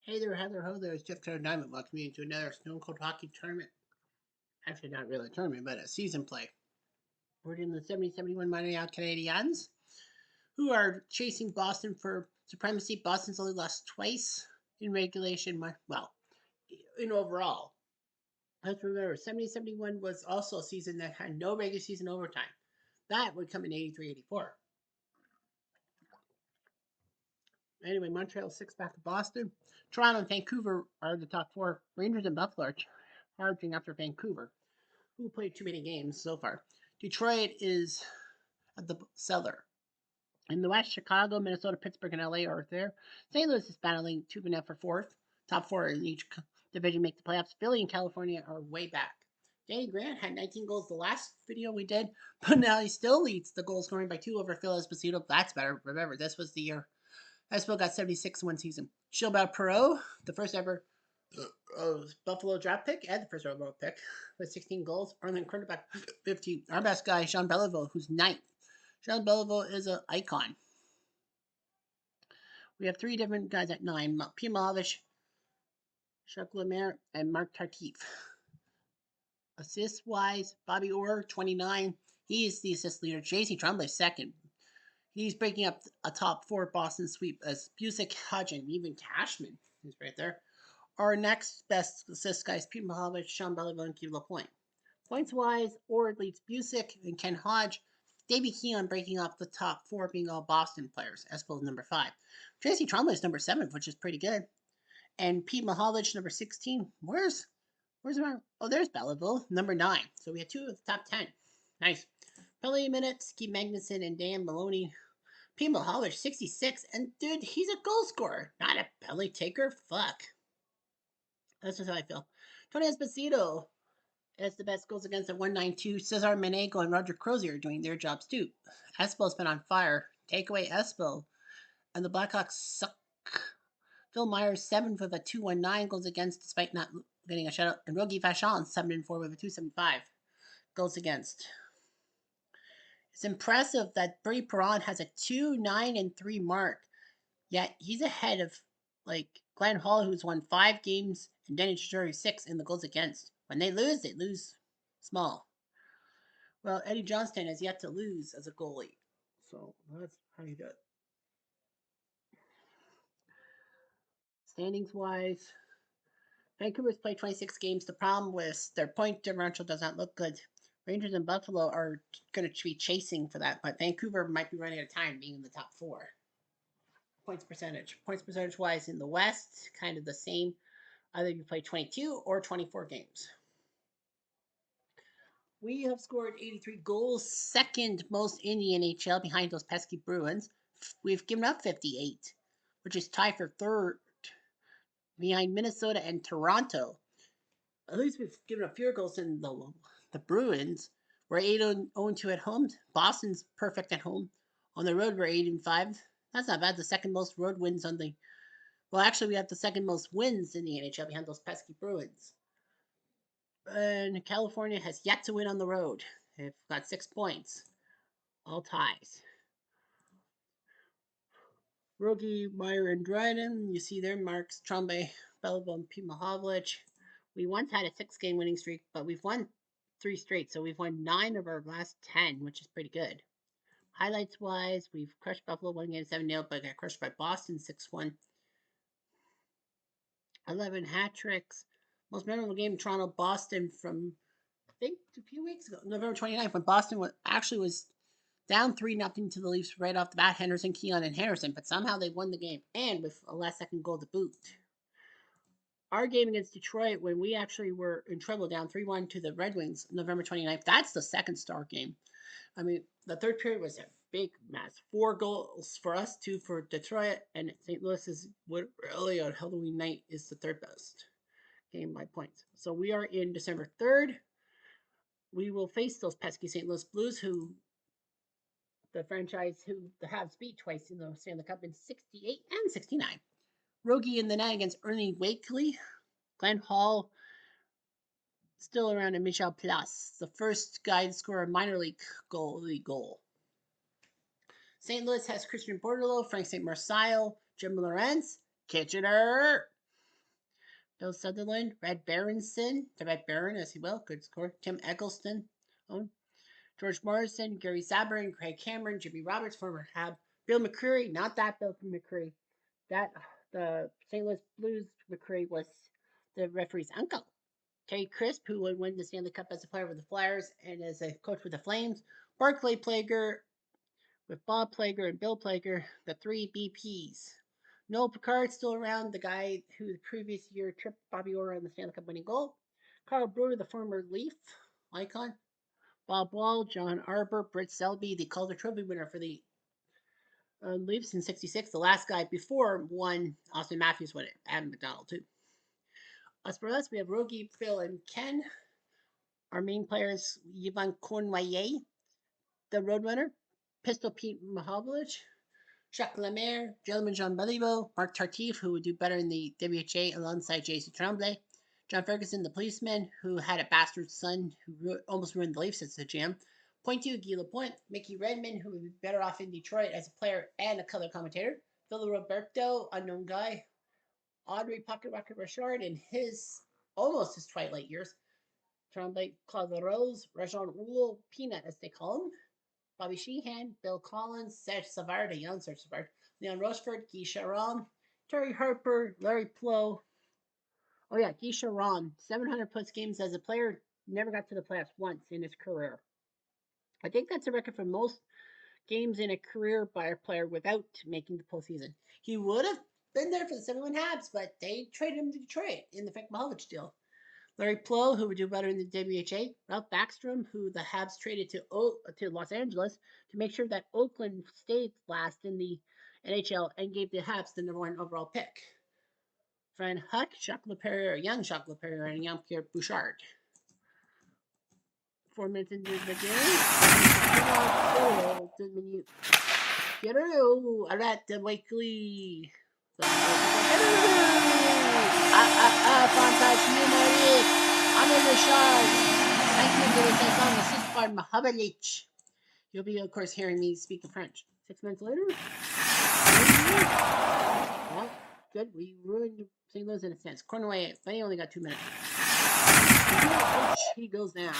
Hey there, Heather Ho there. It's Jeff Turner Diamond. Welcome you to another Stone Cold Hockey tournament. Actually, not really a tournament, but a season play. We're in the 70-71 Montreal Canadiens, who are chasing Boston for supremacy. Boston's only lost twice in regulation. Well, in overall. Let's remember, 70-71 was also a season that had no regular season overtime. That would come in 83-84. Anyway, Montreal 6 back to Boston. Toronto and Vancouver are the top four. Rangers and Buffalo are charging after Vancouver, who played too many games so far. Detroit is at the cellar. In the West, Chicago, Minnesota, Pittsburgh, and LA are there. St. Louis is battling 2-0 for fourth. Top four in each division make the playoffs. Philly and California are way back. Danny Grant had 19 goals the last video we did, but now he still leads the goal scoring by 2 over Phil Esposito. That's better. Remember, this was the year Espo got 76 in one season. Gilbert Perreault, the first ever Buffalo draft pick and the first overall pick with 16 goals. Arlen quarterback 15. Our best guy, Jean Beliveau, who's ninth. Jean Beliveau is an icon. We have three different guys at 9. Pierre Malovich, Jacques Lemaire, and Mark Tardif. Assist-wise, Bobby Orr, 29. He is the assist leader. J.C. Tremblay, second. He's breaking up a top 4 Boston sweep as Busick, Hodge, and even Cashman is right there. Our next best assist guys, Pete Mahovich, Sean Beliveau, and Guy Lapointe. Points-wise, Orr leads Busick and Ken Hodge. Davey Keon breaking up the top 4, being all Boston players. Espo number 5. J.C. Tremblay is number 7, which is pretty good. And Pete Mahovich, number 16. Where's our... Oh, there's Belleville, number 9. So we have 2 of the top 10. Nice. Penalty minutes, Keith Magnuson and Dan Maloney. Pete Mahovich, 66. And dude, he's a goal scorer, not a penalty taker. Fuck. That's just how I feel. Tony Esposito has the best goals against at 192. Cesar Menego and Roger Crozier are doing their jobs too. Espo's been on fire. Take away Espo. And the Blackhawks suck. Phil Myers, 7th with a 219 goals against despite not getting a shutout. And Rogie Vachon, 7-4 with a 275 goals against. It's impressive that Brady Perron has a 2-9-3 mark. Yet he's ahead of Glenn Hall, who's won 5 games, and Denny Chidori 6 in the goals against. When they lose small. Well, Eddie Johnston has yet to lose as a goalie. So that's how you do it. Standings wise, Vancouver's played 26 games. The problem with their point differential does not look good. Rangers and Buffalo are going to be chasing for that, but Vancouver might be running out of time being in the top 4. Points percentage wise in the West, kind of the same. Either you play 22 or 24 games. We have scored 83 goals, second most in the NHL behind those pesky Bruins. We've given up 58, which is tied for third behind Minnesota and Toronto. At least we've given up fewer goals than the Bruins. We're 8-0-2 at home. Boston's perfect at home. On the road, we're 8-5. That's not bad. The second most road wins on the... Well, actually, we have the second most wins in the NHL behind those pesky Bruins. And California has yet to win on the road. They've got 6 points. All ties. Rogie, Meyer, and Dryden. You see their marks. Trombe, Beliveau, and Pete Mahovlich. We once had a 6-game winning streak, but we've won 3 straight. So we've won 9 of our last 10, which is pretty good. Highlights-wise, we've crushed Buffalo 1 game 7-0, but got crushed by Boston 6-1. 11 hat tricks. Most memorable game, Toronto-Boston from, I think, a few weeks ago, November 29th, when Boston was down 3-0 to the Leafs right off the bat. Henderson, Keon, and Harrison, but somehow they won the game, and with a last-second goal to boot. Our game against Detroit, when we actually were in trouble, down 3-1 to the Red Wings, November 29th, that's the second star game. I mean, the third period was a big mess. 4 goals for us, 2 for Detroit, and St. Louis is what really on Halloween night is the third best game by points. So we are in December 3rd. We will face those pesky St. Louis Blues, who the franchise who the Habs beat twice in the Stanley Cup in 68 and 69. Rogie in the net against Ernie Wakely. Glenn Hall still around, and Michel Place, the first guy to score a minor league goal. St. Louis has Christian Bordelot, Frank St. Marcel, Jim Lawrence, Kitchener. Bill Sutherland, Red Berenson, the Red Baron, as he will, good score. Tim Eggleston, George Morrison, Gary Sabrin, Craig Cameron, Jimmy Roberts, former Hab, Bill McCreary, not that Bill McCreary, that the St. Louis Blues McCreary was the referee's uncle. Terry Crisp, who would win the Stanley Cup as a player with the Flyers and as a coach with the Flames. Barclay Plager with Bob Plager and Bill Plager, the three BPs. Noel Picard still around, the guy who the previous year tripped Bobby Orr on the Stanley Cup winning goal. Carl Brewer, the former Leaf icon. Bob Wall, John Arbor, Britt Selby, the Calder Trophy winner for the Leafs in '66. The last guy before won, Austin Matthews won it. Adam McDonald too. As for us, we have Rogie, Phil, and Ken. Our main players, Yvan Cournoyer, the Roadrunner, Pistol Pete Mahovlich, Jacques Lemaire, Gentleman Jean Beliveau, Mark Tartif, who would do better in the WHA alongside J.C. Tremblay, John Ferguson, the policeman, who had a bastard son who almost ruined the Leafs as the GM, Point two, Guy Lapointe, Mickey Redmond, who would be better off in Detroit as a player and a color commentator, Phil Roberto, unknown guy, Audrey Pocket Rocket Richard in his almost his twilight years, Tremblay, Claude Rose, Rajon Roule, Peanut as they call him, Bobby Sheehan, Bill Collins, Serge Savard, a young Serge Savard, Leon Rochefort, Guy Charon, Terry Harper, Larry Plow. Oh yeah, Guy Charon, 700 plus games as a player, never got to the playoffs once in his career. I think that's a record for most games in a career by a player without making the postseason. He would have been there for the 71 Habs, but they traded him to Detroit in the Frank Mahovlich deal. Larry Plow, who would do better in the WHA. Ralph Backstrom, who the Habs traded to Los Angeles to make sure that Oakland stayed last in the NHL and gave the Habs the number 1 overall pick. Fran Huck, Jacques Leperrier, young Jacques Leperrier, and young Pierre Bouchard. 4 minutes into the game. Piero, Arat, Wakely. Fantage numeric. Amir Richard. Thank you to the song assist by Mahavlich. You'll be, of course, hearing me speak in French. 6 minutes later. Well, good. We ruined St. Louis in a sense. Cornway, but he only got 2 minutes. Ouch, he goes down.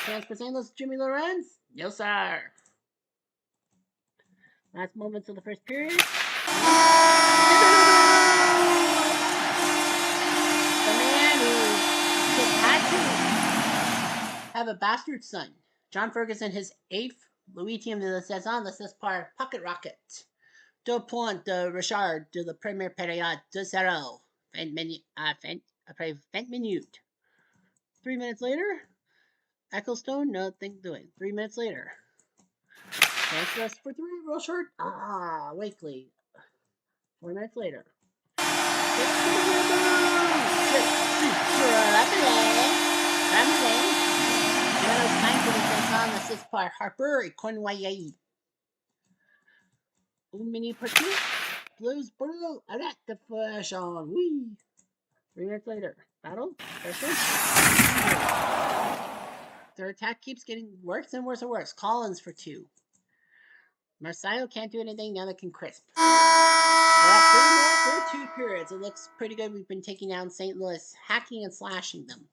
Chance for St. Louis, Jimmy Lorenz? No, sir. Last moments of the first period. The man who had to have a bastard son. John Ferguson, his 8th Louis team de la saison, the par pocket rocket. 2 points de Richard de la première période, 2-0. Fin minute. 3 minutes later, Ecclestone, nothing doing. 3 minutes later. Chance for 3, real short. Wakely. 4 minutes later. Assist par Harper et Cournoyer. Un minute partout. Blues Burrow. Arrête de fashion. Oui. 3 minutes later. Battle. Their attack keeps getting worse and worse and worse. Collins for 2. Marseille can't do anything, now they can crisp. For 2 periods. It looks pretty good. We've been taking down St. Louis, hacking and slashing them.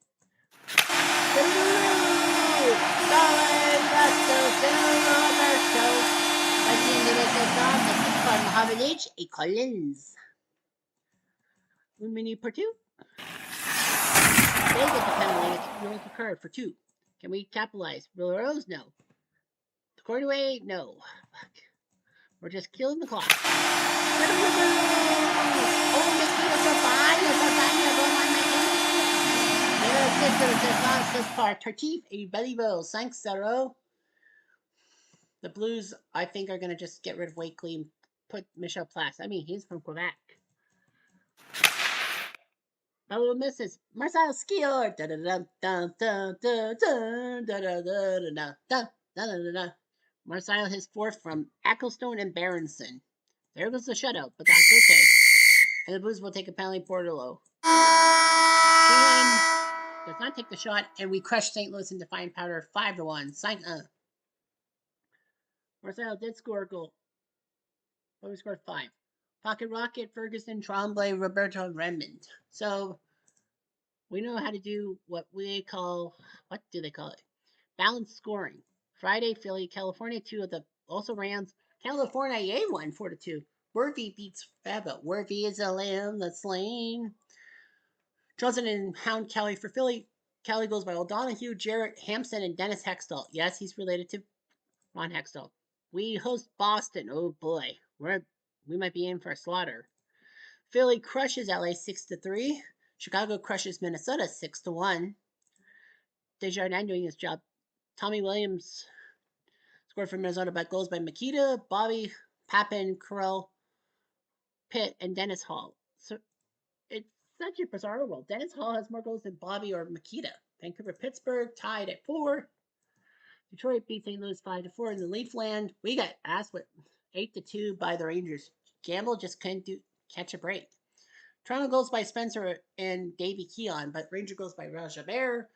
Mahavlich et Collins. 1 minute per 2. They get the penalty. It's Noel Picard for 2. Can we capitalize? Rose? No. Cornway? No. Fuck. We're just killing the clock. Tartif et Beliveau, 5-0. The Blues, I think, are going to just get rid of Wakely and put Michel Place. I mean, he's from Quebec. Beliveau misses. Marcel Skior. Marcel his 4th from Ecclestone and Berenson. There goes the shutout, but that's okay. And the Blues will take a penalty. Bordelot. Does not take the shot, and we crush St. Louis into fine powder 5-1. Marcel did score a goal. But we scored 5. Pocket Rocket, Ferguson, Tremblay, Roberto, and Redmond. So We know how to do what do they call it? Balanced scoring. Friday, Philly, California, two of the also Rams. California won 4-2. Worthy beats Fabba. Worthy is a lamb that's slain. Johnson and Hound Kelly for Philly. Kelly goes by O'Donohue, Jarrett Hampson, and Dennis Hextall. Yes, he's related to Ron Hextall. We host Boston. Oh boy, we might be in for a slaughter. Philly crushes LA 6-3. Chicago crushes Minnesota 6-1. Desjardins doing his job. Tommy Williams scored for Minnesota by goals by Makita, Bobby, Papin, Carell, Pitt, and Dennis Hall. So it's such a bizarre world. Dennis Hall has more goals than Bobby or Makita. Vancouver, Pittsburgh tied at 4. Detroit beat St. Louis 5-4 in the Leafland. We got asked with 8-2 by the Rangers. Gamble just couldn't catch a break. Toronto goes by Spencer and Davey Keon, but Ranger goes by Rajabert,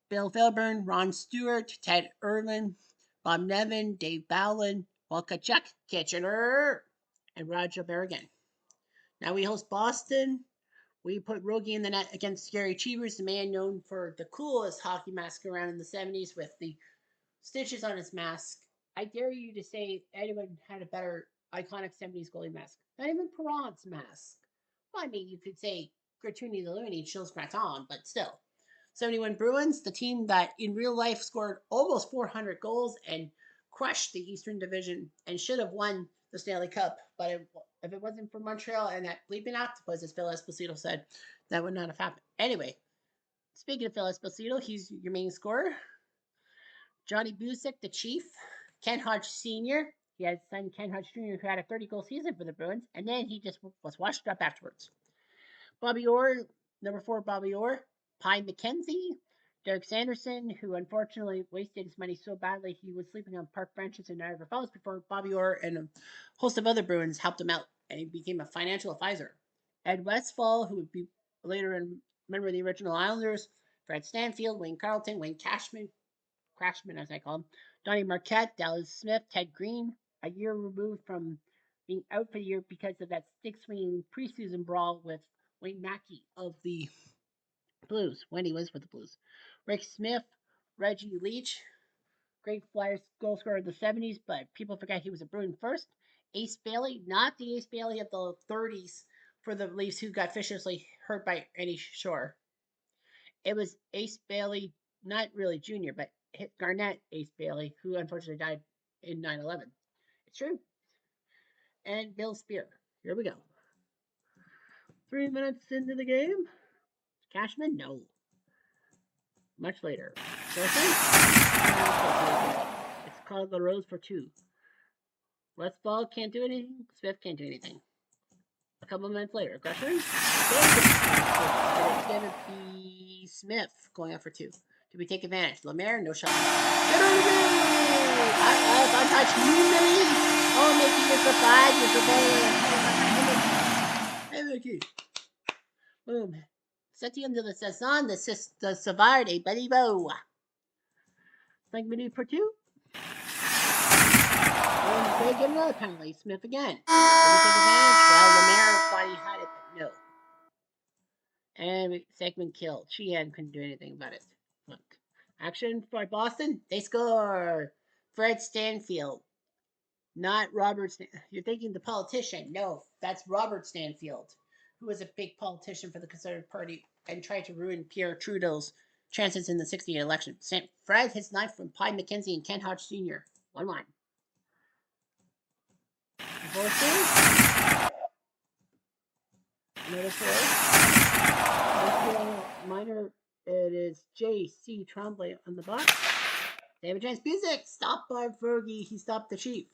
Bill Felburn, Ron Stewart, Ted Erlin, Bob Nevin, Dave Bowlin, Walkachuk, Kitchener, and Roger Berrigan. Now we host Boston. We put Rogie in the net against Gary Cheevers, the man known for the coolest hockey mask around in the 70s with the stitches on his mask. I dare you to say anyone had a better iconic 70s goalie mask. Not even Perron's mask. Well, I mean, you could say Gertrude the Looney, Chills Graton, but still. 71 Bruins, the team that in real life scored almost 400 goals and crushed the Eastern Division and should have won the Stanley Cup. But if it wasn't for Montreal and that bleeping octopus, as Phil Esposito said, that would not have happened. Anyway, speaking of Phil Esposito, he's your main scorer. Johnny Busick, the Chief. Ken Hodge Sr., he had his son Ken Hodge Jr., who had a 30-goal season for the Bruins, and then he just was washed up afterwards. Bobby Orr, number 4, Bobby Orr. Pye McKenzie, Derek Sanderson, who unfortunately wasted his money so badly he was sleeping on park benches in Niagara Falls before Bobby Orr and a host of other Bruins helped him out, and he became a financial advisor. Ed Westfall, who would be later a member of the original Islanders. Fred Stanfield, Wayne Carlton, Wayne Crashman as I call him, Donnie Marquette, Dallas Smith, Ted Green, a year removed from being out for the year because of that stick-swinging preseason brawl with Wayne Mackey of the Blues, when he was with the Blues. Rick Smith, Reggie Leach, great Flyers goal scorer of the 70s, but people forget he was a Bruin first. Ace Bailey, not the Ace Bailey of the 30s for the Leafs who got viciously hurt by Eddie Shore. It was Ace Bailey, not really junior, but Garnett Ace Bailey, who unfortunately died in 9/11. It's true. And Bill Spear. Here we go. 3 minutes into the game. Cashman? No. Much later. It's called the Rose for 2. Westfall can't do anything. Smith can't do anything. A couple minutes later, Gresham. David B. Smith going out for 2. Do we take advantage? Lemaire, no shot. Get over me! Untouched. Oh, Mickey, you're so bad. You're so bad. Hey, Mickey. Boom. Septième de la saison, the Savard et Balibo. 5 minutes for 2. And they get another penalty. Smith again. Did we take advantage? Well, Lemaire thought he had it, but no. And segment killed. Sheehan couldn't do anything about it. Look. Action by Boston. They score. Fred Stanfield. Not Robert. You're thinking the politician. No, that's Robert Stanfield, who was a big politician for the Conservative Party and tried to ruin Pierre Trudeau's chances in the 1968 election. Fred hits 9 from Pye McKenzie and Ken Hodge Sr. 1-1. Another 4. Minor, it is J.C. Tremblay on the box. David James Busick stopped by Fergie. He stopped the Chief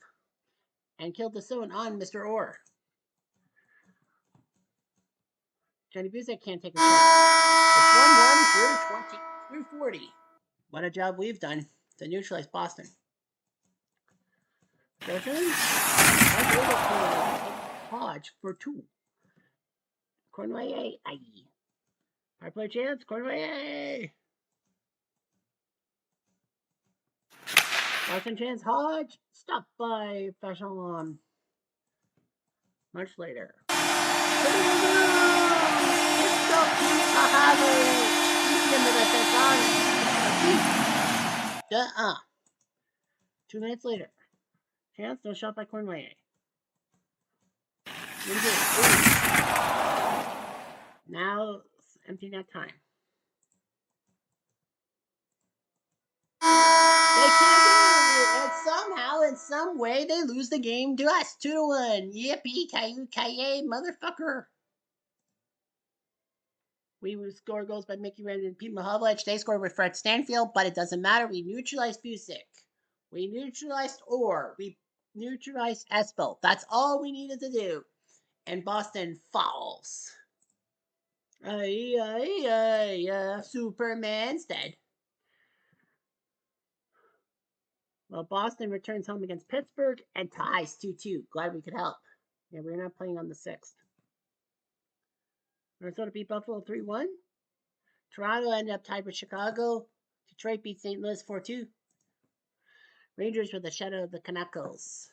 and killed the zone on Mr. Orr. Johnny Busick can't take a shot. It's 1-1 through 40. What a job we've done to neutralize Boston. Hodge for 2. Cornway, aye. Power play chance, Cornway. Boston chance, Hodge. Stopped by Fashon. Much later. 2 minutes later. Chance, no shot by Cornway. Now, empty net time. They can't do it! And somehow, in some way, they lose the game to us. 2-1. Yippee, Caillou, motherfucker. We would score goals by Mickey Redmond and Pete Mahovlich. They scored with Fred Stanfield, but it doesn't matter. We neutralized Busick. We neutralized Orr. We neutralized Espel. That's all we needed to do. And Boston falls. Superman's dead. Well, Boston returns home against Pittsburgh and ties 2-2. Glad we could help. Yeah, we're not playing on the 6th. Minnesota beat Buffalo 3-1. Toronto ended up tied with Chicago. Detroit beat St. Louis 4-2. Rangers with the shadow of the Canucks.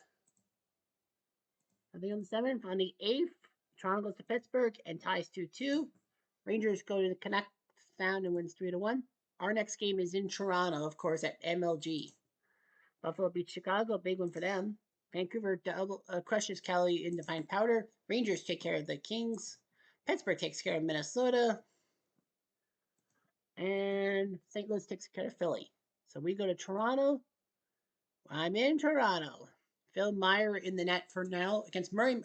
I think on the 7th. On the 8th, Toronto goes to Pittsburgh and ties 2-2. Rangers go to the Canucks Sound and wins 3-1. Our next game is in Toronto, of course, at MLG. Buffalo beats Chicago, big one for them. Vancouver crushes Cali in the fine powder. Rangers take care of the Kings. Pittsburgh takes care of Minnesota. And St. Louis takes care of Philly. So we go to Toronto. I'm in Toronto. Phil Meyer in the net for now against Murray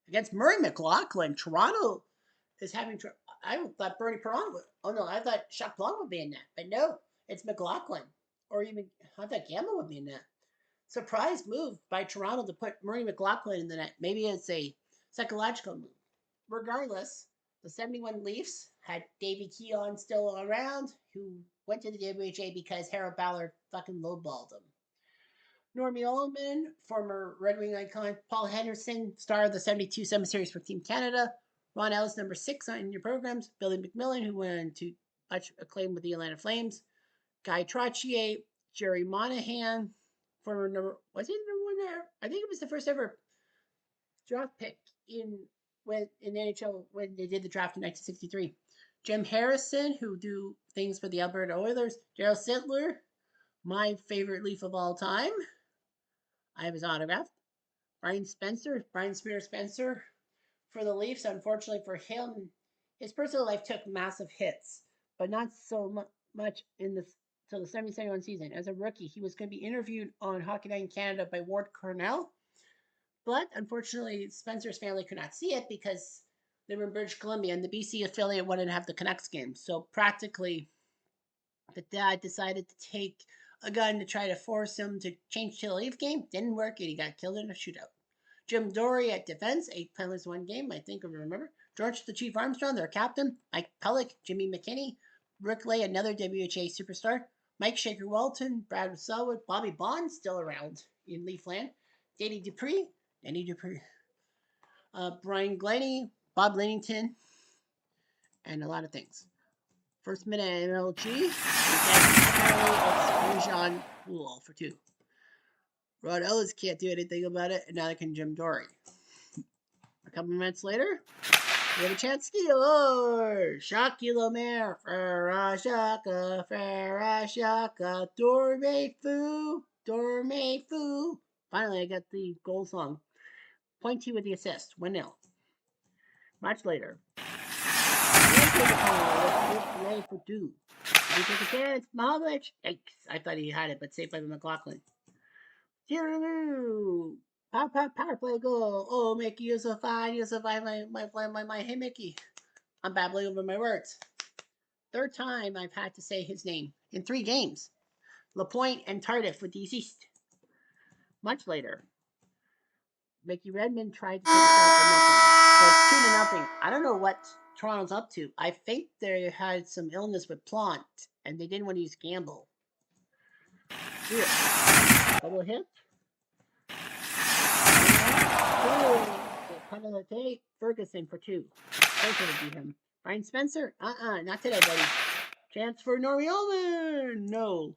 McLaughlin. Toronto is having trouble. I thought Bernie Perron would. Oh no, I thought Jacques Blanc would be in that. But no, it's McLaughlin. Or even, I thought Gamma would be in that. Surprise move by Toronto to put Murray McLaughlin in the net. Maybe it's a psychological move. Regardless, the 71 Leafs had Davey Keon still around, who went to the WHA because Harold Ballard fucking lowballed him. Normie Ullman, former Red Wing icon. Paul Henderson, star of the 72 Summer Series for Team Canada. Ron Ellis, number 6 on your programs. Billy McMillan, who went to much acclaim with the Atlanta Flames. Guy Trottier, Jerry Monahan, former number, was he number 1 there? I think it was the first ever draft pick in NHL when they did the draft in 1963. Jim Harrison, who do things for the Alberta Oilers. Daryl Sittler, my favorite Leaf of all time. I have his autograph. Brian Spear Spencer for the Leafs. Unfortunately for him, his personal life took massive hits, but not so much in the till the 70-71 season. As a rookie, he was going to be interviewed on Hockey Night in Canada by Ward Cornell, but unfortunately, Spencer's family could not see it because they were in British Columbia, and the BC affiliate wanted to have the Canucks game. So practically, the dad decided to take a gun to try to force him to change to the Leaf game. Didn't work, and he got killed in a shootout. Jim Dory at defense, 8 penalties, 1 game, I think I remember. George the Chief Armstrong, their captain. Mike Pellick, Jimmy McKinney. Rick Lay, another WHA superstar. Mike Shaker Walton, Brad Selwood, Bobby Bond, still around in Leafland. Danny Dupree, Brian Glennie, Bob Lennington, and a lot of things. First minute at MLG, it's Jean Poole for 2. Rod Ellis can't do anything about it, and neither can Jim Dory. A couple minutes later, we have a chance to steal. Shocky Lemaire, Farashaka, Dorme Foo. Finally, I got the goal song. Pointy with the assist, 1-0. Much later. For 2. Did he take a chance? Mahovlich? Yikes. I thought he had it, but saved by McLaughlin. Power play goal. Oh, Mickey, you're so fine. You're so fine. My, hey, Mickey. I'm babbling over my words. 3rd time I've had to say his name in 3 games. LaPointe and Tardif with deceased. Much later, Mickey Redmond tried to take a shot for nothing. So it's 2-0. I don't know what Toronto's up to. I think they had some illness with Plant, and they didn't want to use Gamble. Here. Double hit. Ferguson for 2. Closer to beat him. Brian Spencer? Not today, buddy. Chance for Normie Ullman. No.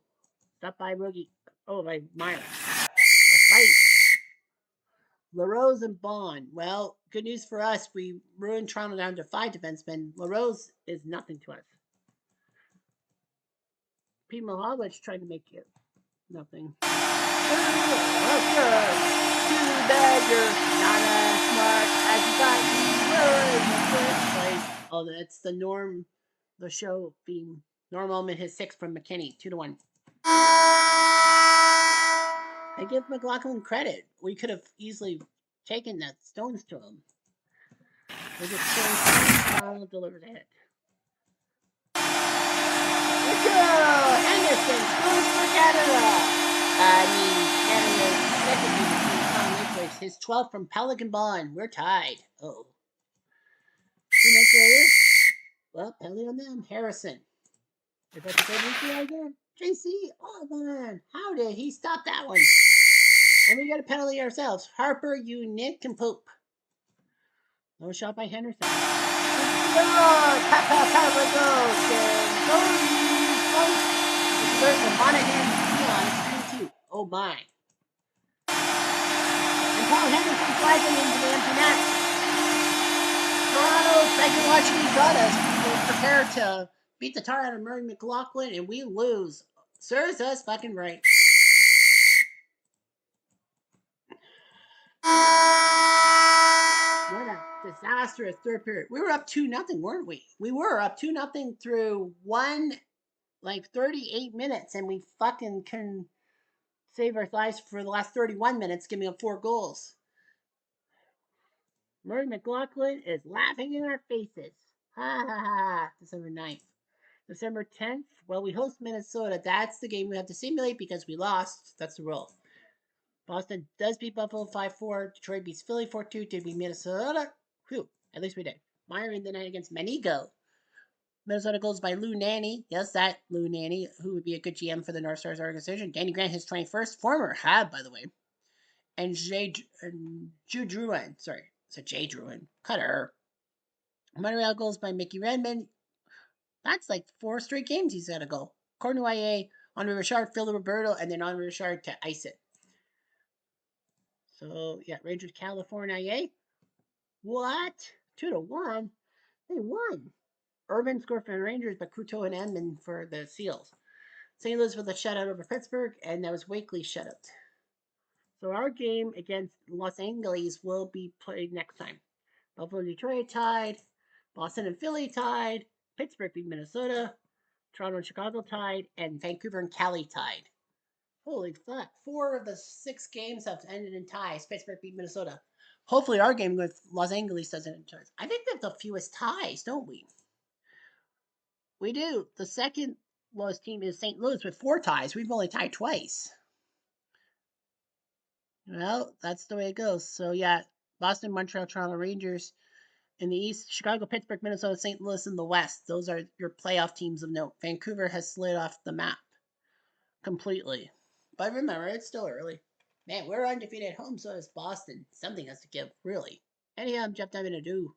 Stop by Roogie. Oh, by Meyer. A fight. LaRose and Bond. Well, good news for us. We ruined Toronto down to 5 defensemen. LaRose is nothing to us. Pete Mahovlich trying to make it nothing. Oh, sure. Too bad you're not as smart as you thought you were in the first place. Oh, that's the Norm, the show theme. Norm Ullman his 6 from McKinney, 2-1. I give McLaughlin credit. We could have easily taken that Stones to him. They just delivers a hit. Let's go! Henderson scores for Canada! Canada's second team Tom Maple, his 12th from Pelican Bond. We're tied. Oh. 2 minutes later, well, penalty on them. Harrison. Is that the third week again? JC, oh man, how did he stop that one? And we got a penalty ourselves. Harper, you nick and poop. No shot by Henderson. Harper goes. From Monahan Dion, 3-2. Oh my. And Paul Henderson flagging into the empty net. Toronto, thank you for watching. You got us. We're prepared to beat the tar out of Murray McLaughlin, and we lose. Serves us fucking right. What a disastrous third period. We were up 2-0, weren't we? We were up 2-0 through 38 minutes, and we fucking can save our lives for the last 31 minutes, giving up 4 goals. Murray McLaughlin is laughing in our faces. Ha ha ha. December 9th. December 10th, well, we host Minnesota. That's the game we have to simulate because we lost. That's the rule. Boston does beat Buffalo 5-4. Detroit beats Philly 4-2. Did we Minnesota? Whew, at least we did. Meyer in the night against Manigo. Minnesota goals by Lou Nanny. Yes, that Lou Nanny, who would be a good GM for the North Stars organization. Danny Grant, his 21st. Former Hab, by the way. And Jude Druin. Sorry, it's a Jay Druin. Cutter. Montreal goals by Mickey Redmond. That's like 4 straight games he's got to go. Cornelier, Andre Richard, Phil Roberto, and then Andre Richard to ice it. So, yeah, Rangers, California. What? 2-1? They won. Urban scored for the Rangers, but Couture and Edmond for the Seals. St. Louis with a shutout over Pittsburgh, and that was Wakely's shutout. So our game against Los Angeles will be played next time. Buffalo and Detroit tied. Boston and Philly tied. Pittsburgh beat Minnesota. Toronto and Chicago tied. And Vancouver and Cali tied. Holy fuck. 4 of the 6 games have ended in ties. Pittsburgh beat Minnesota. Hopefully our game with Los Angeles doesn't end in ties. I think we have the fewest ties, don't we? We do. The second lowest team is St. Louis with 4 ties. We've only tied twice. Well, that's the way it goes. So, yeah, Boston, Montreal, Toronto Rangers in the East, Chicago, Pittsburgh, Minnesota, St. Louis in the West. Those are your playoff teams of note. Vancouver has slid off the map completely. But remember, it's still early. Man, we're undefeated at home, so is Boston. Something has to give, really. Anyhow, I'm Jeff Diamond Ado.